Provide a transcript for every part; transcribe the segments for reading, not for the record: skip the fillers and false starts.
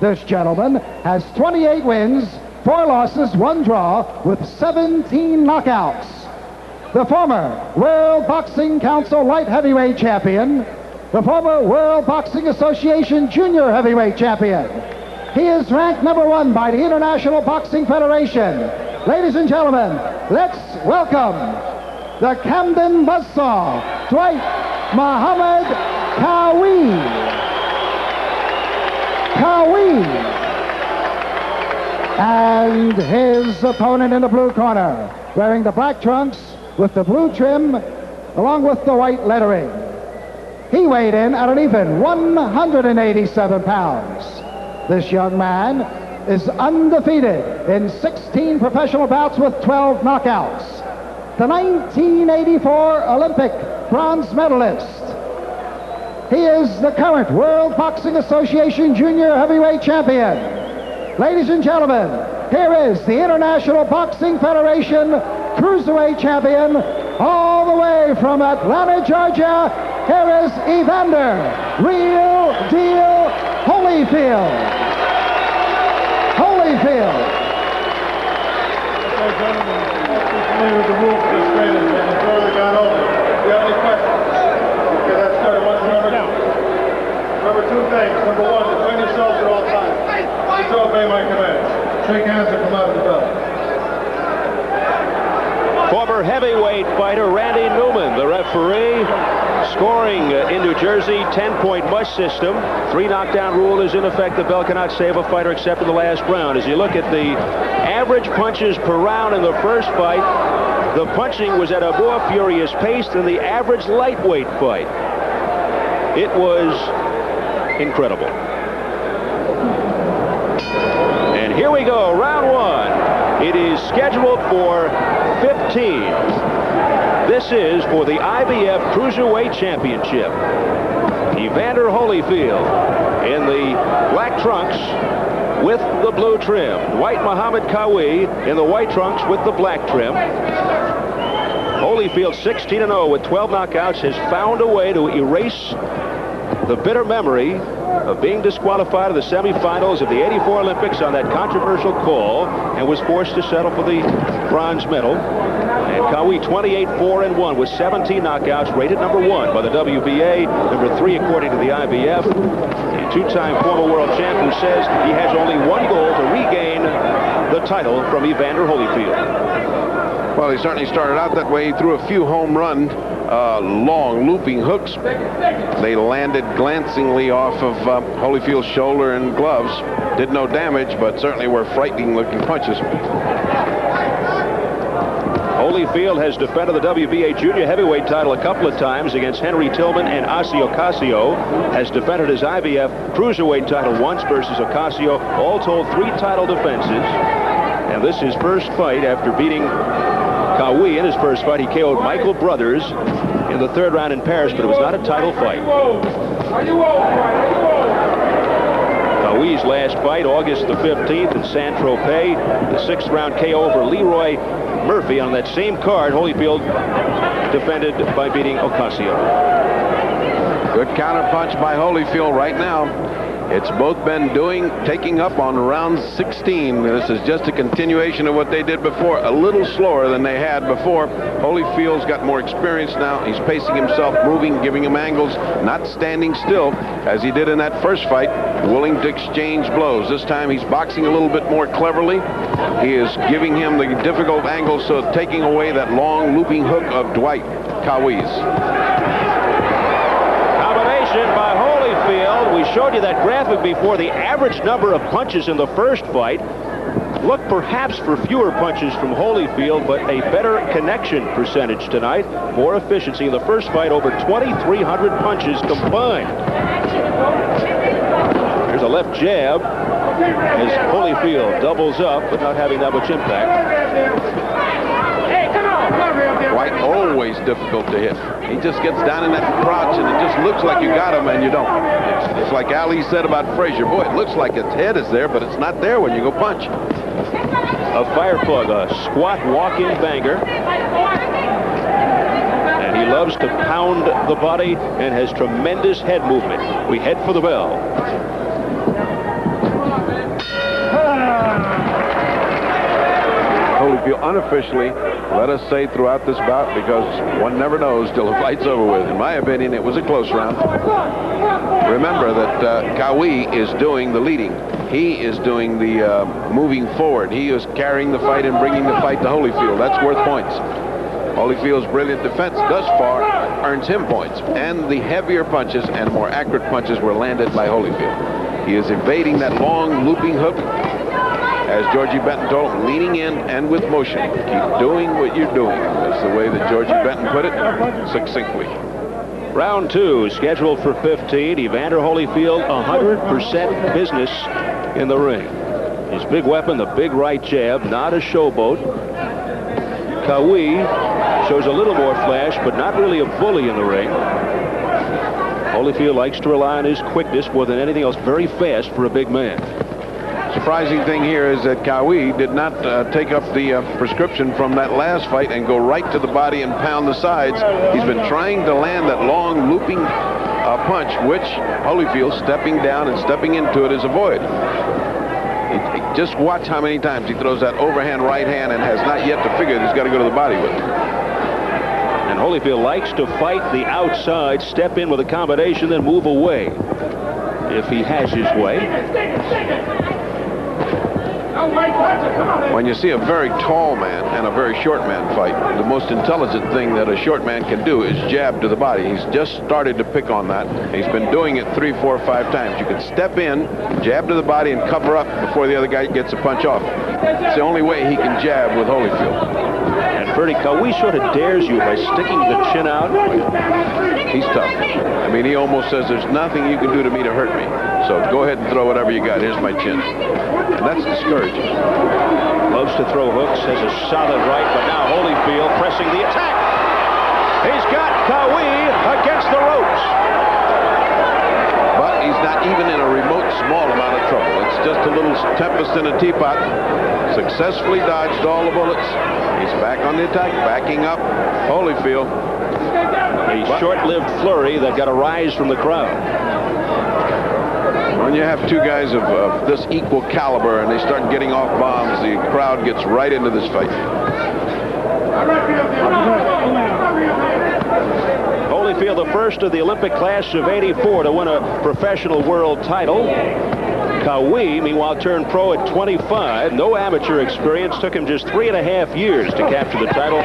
This gentleman has 28 wins, 4 losses, 1 draw, with 17 knockouts. The former World Boxing Council Light Heavyweight Champion, the former World Boxing Association Junior Heavyweight Champion. He is ranked #1 by the International Boxing Federation. Ladies and gentlemen, let's welcome the Camden Buzzsaw, Dwight Muhammad Qawi. And his opponent in the blue corner, wearing the black trunks with the blue trim, along with the white lettering. He weighed in at an even 187 pounds. This young man is undefeated in 16 professional bouts with 12 knockouts. The 1984 Olympic bronze medalist. He is the current World Boxing Association Junior Heavyweight Champion. Ladies and gentlemen, here is the International Boxing Federation Cruiserweight Champion, all the way from Atlanta, Georgia. Here is Evander, Real Deal Holyfield. Ladies and gentlemen, familiar with the rules of this training, and it's already gone over. If you have any questions, okay, that's started. Remember 2 things. Number 1, defend yourselves at all times. Please obey my commands. Shake hands and come out of the belt. Former heavyweight fighter Randy Newman, the referee. Scoring in New Jersey, 10-point mush system. 3 knockdown rule is in effect. The bell cannot save a fighter except in the last round. As you look at the average punches per round in the first fight, the punching was at a more furious pace than the average lightweight fight. It was incredible. And here we go, round 1. It is scheduled for 15. This is for the IBF Cruiserweight Championship. Evander Holyfield in the black trunks with the blue trim. Dwight Muhammad Qawi in the white trunks with the black trim. Holyfield, 16-0 with 12 knockouts, has found a way to erase the bitter memory of being disqualified of the semifinals of the '84 Olympics on that controversial call, and was forced to settle for the bronze medal. And Qawi, 28-4-1 with 17 knockouts, rated #1 by the WBA, #3 according to the IBF. A 2-time former world champ who says he has only one goal: to regain the title from Evander Holyfield. Well, he certainly started out that way. He threw a few home run, long looping hooks. They landed glancingly off of Holyfield's shoulder and gloves. Did no damage, but certainly were frightening looking punches. Holyfield has defended the WBA junior heavyweight title a couple of times against Henry Tillman and Ossie Ocasio. Has defended his IBF cruiserweight title once versus Ocasio. All told, 3 title defenses. And this is his first fight after beating Qawi in his first fight. He KO'd Michael Brothers in the 3rd round in Paris, but it was not a title fight. Qawi's last fight, August the 15th in Saint-Tropez, the 6th round KO over Leroy Murphy. On that same card, Holyfield defended by beating Ocasio. Good counterpunch by Holyfield right now. It's both been taking up on round 16. This is just a continuation of what they did before, a little slower than they had before. Holyfield's got more experience now. He's pacing himself, moving, giving him angles, not standing still as he did in that first fight, willing to exchange blows. This time he's boxing a little bit more cleverly. He is giving him the difficult angles, so taking away that long looping hook of Dwight Qawi's. Combination by Holyfield. We showed you that graphic before. The average number of punches in the first fight. Look perhaps for fewer punches from Holyfield, but a better connection percentage tonight. More efficiency in the first fight, over 2,300 punches combined. There's a left jab as Holyfield doubles up, but not having that much impact. Dwight always difficult to hit. He just gets down in that crouch, and it just looks like you got him, and you don't. It's like Ali said about Frazier. Boy, it looks like its head is there, but it's not there when you go punch. A fire plug, a squat walk-in banger. And he loves to pound the body and has tremendous head movement. We head for the bell. unofficially, let us say throughout this bout, because one never knows till the fight's over with. In my opinion, it was a close round. Remember that Qawi is doing the leading. He is doing the moving forward. He is carrying the fight and bringing the fight to Holyfield. That's worth points. Holyfield's brilliant defense thus far earns him points, and the heavier punches and more accurate punches were landed by Holyfield. He is evading that long looping hook, as Georgie Benton told him, leaning in and with motion. Keep doing what you're doing. That's the way that Georgie Benton put it, succinctly. Round 2 scheduled for 15. Evander Holyfield, 100% business in the ring. His big weapon, the big right jab, not a showboat. Qawi shows a little more flash, but not really a bully in the ring. Holyfield likes to rely on his quickness more than anything else. Very fast for a big man. Surprising thing here is that Qawi did not take up the prescription from that last fight and go right to the body and pound the sides. He's been trying to land that long looping punch, which Holyfield, stepping down and stepping into it, is avoid. Just watch how many times he throws that overhand right hand and has not yet to figure that he's got to go to the body with it. And Holyfield likes to fight the outside, step in with a combination, then move away if he has his way. When you see a very tall man and a very short man fight, the most intelligent thing that a short man can do is jab to the body. He's just started to pick on that. He's been doing it 3, 4, 5 times. You can step in, jab to the body, and cover up before the other guy gets a punch off. It's the only way he can jab with Holyfield. And Bertie, Qawi sort of dares you by sticking the chin out. He's tough. I mean, he almost says there's nothing you can do to me to hurt me. So go ahead and throw whatever you got. Here's my chin. And that's discouraging. Loves to throw hooks, has a solid right, but now Holyfield pressing the attack. He's got Qawi against the ropes. But he's not even in a remote small amount of trouble. It's just a little tempest in a teapot. Successfully dodged all the bullets. He's back on the attack, backing up Holyfield. A short-lived flurry that got a rise from the crowd. When you have two guys of this equal caliber and they start getting off bombs, the crowd gets right into this fight. Holyfield, the first of the Olympic class of '84 to win a professional world title. Qawi, meanwhile, turned pro at 25. No amateur experience. Took him just 3.5 years to capture the title.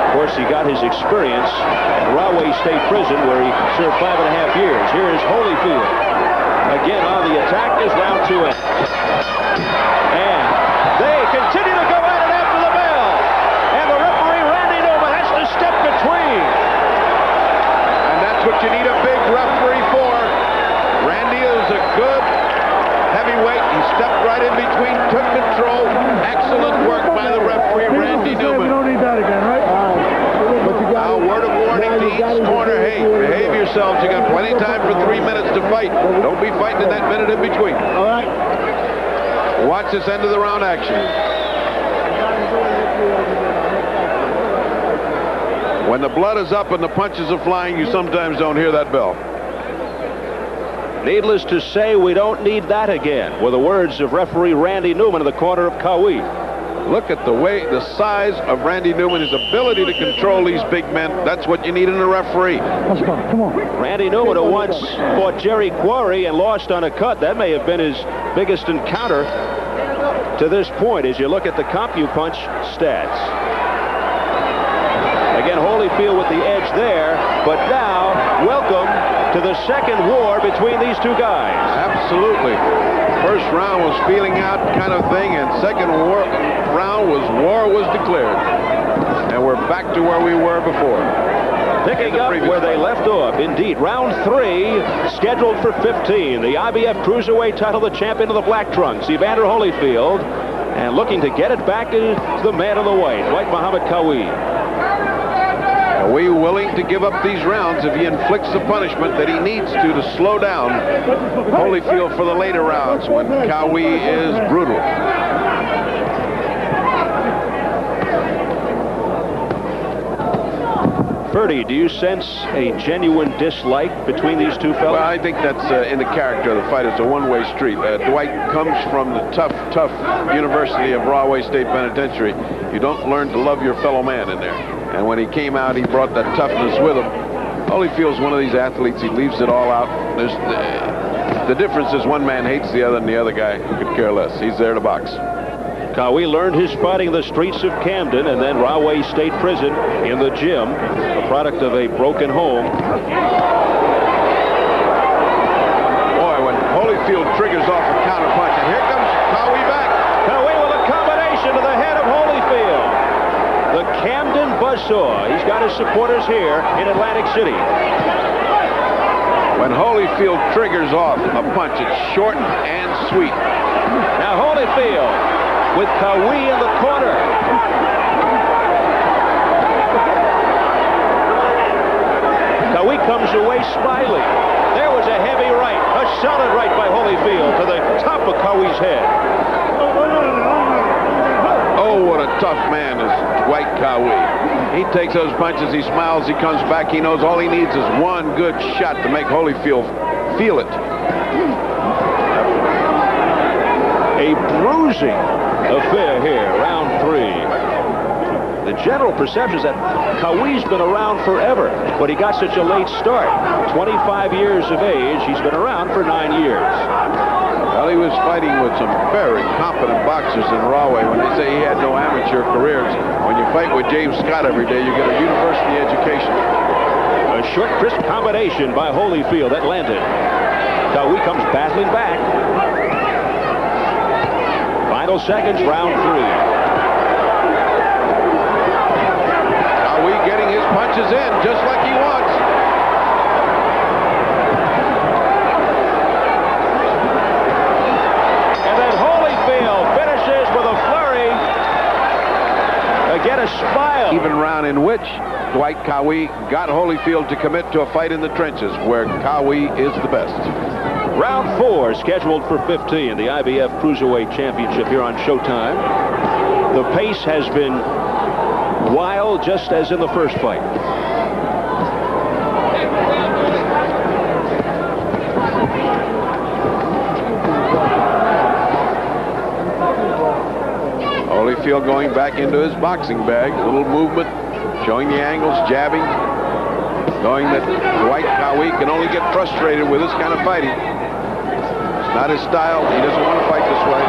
Of course, he got his experience at Rahway State Prison, where he served 5.5 years. Here is Holyfield. Again on the attack as round 2 ends. And they continue to go at it after the bell. And the referee, Randy Newman, has to step between. And that's what you need a big referee for. Randy is a good heavyweight. He stepped right in between, took control. Excellent work by the referee, Randy Newman. We don't need that again, right? Now, word of warning to each corner. Hey, behave yourselves. You got plenty of time for 3 minutes to fight. Don't be fighting in that minute in between. All right. Watch this end of the round action. When the blood is up and the punches are flying, you sometimes don't hear that bell. Needless to say, we don't need that again, were the words of referee Randy Newman in the corner of Qawi. Look at the way, the size of Randy Newman, his ability to control these big men. That's what you need in a referee. Let's go. Come on. Randy Newman, who once fought Jerry Quarry and lost on a cut. That may have been his biggest encounter to this point as you look at the CompuPunch stats. Again, Holyfield with the edge there, but now, welcome to the second war between these two guys. Absolutely. First round was feeling out kind of thing, and second round was war was declared. And we're back to where we were before. Picking up where they left off. Indeed, round 3 scheduled for 15. The IBF Cruiserweight title, the champion of the Black Trunks, Evander Holyfield, and looking to get it back is the man in the white, Dwight Muhammad Qawi. Are we willing to give up these rounds if he inflicts the punishment that he needs to slow down Holyfield for the later rounds when Qawi is brutal? Bertie, do you sense a genuine dislike between these two fellows? Well, I think that's in the character of the fight. It's a one-way street. Dwight comes from the tough University of Rahway State Penitentiary. You don't learn to love your fellow man in there. And when he came out, he brought that toughness with him. Holyfield's one of these athletes. He leaves it all out. The difference is one man hates the other, and the other guy could care less. He's there to box. Qawi learned his fighting in the streets of Camden and then Rahway State Prison in the gym, a product of a broken home. Boy, when Holyfield triggers off a counter punch, and here comes Qawi back. Qawi with a combination to the head of Holyfield. The Camden buzzsaw. He's got his supporters here in Atlantic City. When Holyfield triggers off a punch, it's short and sweet. Now Holyfield with Qawi in the corner. Qawi comes away smiling. There was a heavy right, a solid right by Holyfield to the top of Qawi's head. Oh, what a tough man is Dwight Qawi. He takes those punches, he smiles, he comes back. He knows all he needs is one good shot to make Holyfield feel it. A bruising affair here, round 3. The general perception is that Qawi's been around forever, but he got such a late start. 25 years of age, he's been around for 9 years. Well, he was fighting with some very competent boxers in Rahway. When they say he had no amateur careers, when you fight with James Scott every day, you get a university education. A short, crisp combination by Holyfield that landed. Qawi comes battling back. Final seconds, round 3. Qawi getting his punches in just like he wants. And then Holyfield finishes with a flurry. Again, a smile. Even round in which Dwight Qawi got Holyfield to commit to a fight in the trenches, where Qawi is the best. Round 4 scheduled for 15, the IBF Cruiserweight Championship here on Showtime. The pace has been wild, just as in the first fight. Holyfield going back into his boxing bag. A little movement, showing the angles, jabbing, knowing that Dwight Qawi can only get frustrated with this kind of fighting. It's not his style. He doesn't want to fight this way.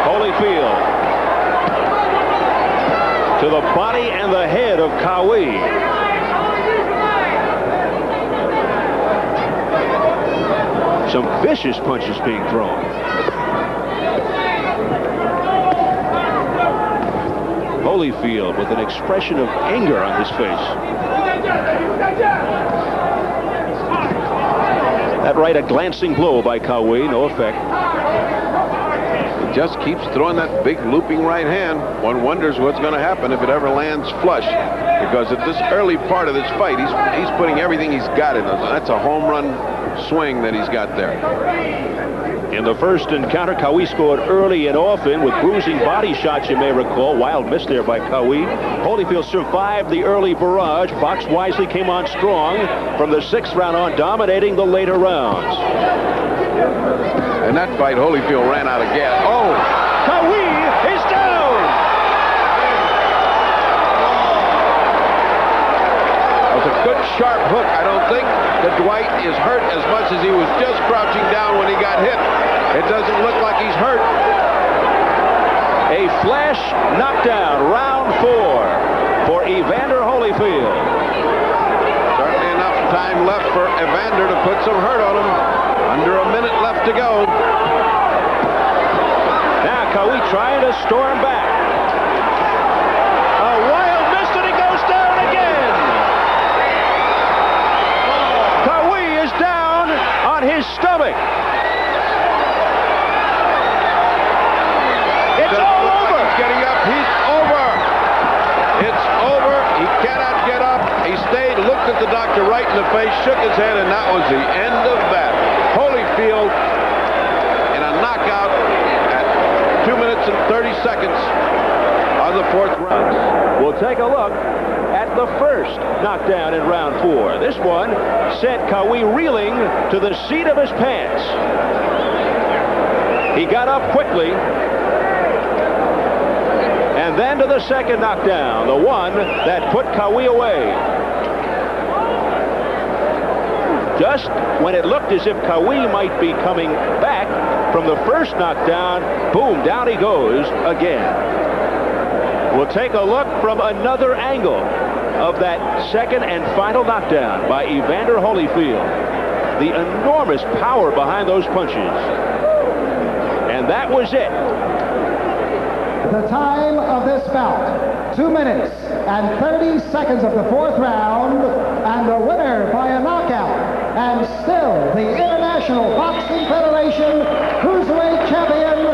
Holyfield to the body and the head of Qawi. Some vicious punches being thrown. Holyfield with an expression of anger on his face. That right, a glancing blow by Qawi, no effect. He just keeps throwing that big looping right hand. One wonders what's going to happen if it ever lands flush, because at this early part of this fight, he's putting everything he's got in it. That's a home run swing that he's got there. In the first encounter, Qawi scored early and often with bruising body shots, you may recall. Wild miss there by Qawi. Holyfield survived the early barrage. Boxed wisely, came on strong from the 6th round on, dominating the later rounds. In that fight, Holyfield ran out of gas. Oh! Qawi is down! That was a good, sharp hook. I don't think that Dwight is hurt as much as he was just crouching down when he got hit. It doesn't look like he's hurt. A flash knockdown, round 4 for Evander Holyfield. Certainly enough time left for Evander to put some hurt on him. Under a minute left to go. Now Qawi trying to storm back. A wild miss and he goes down again. Qawi is down on his stomach. It's all over. He's getting up. He's over. It's over. He cannot get up. He stayed, looked at the doctor right in the face, shook his head, and that was the end of that. Holyfield in a knockout at 2 minutes and 30 seconds on the 4th round. Well, we'll take a look at the first knockdown in round 4. This one sent Qawi reeling to the seat of his pants. He got up quickly. And then to the second knockdown, the one that put Qawi away. Just when it looked as if Qawi might be coming back from the first knockdown, boom, down he goes again. We'll take a look from another angle of that second and final knockdown by Evander Holyfield. The enormous power behind those punches. And that was it. The time of this bout, 2 minutes and 30 seconds of the 4th round, and the winner by a knockout, and still the International Boxing Federation Cruiserweight Champion,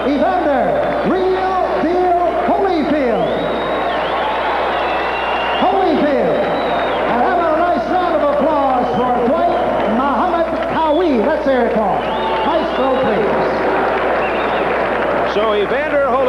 Evander Real Deal Holyfield. Holyfield. And have a nice round of applause for Dwight Qawi. Let's hear it for. Maestro, please. So Evander Holyfield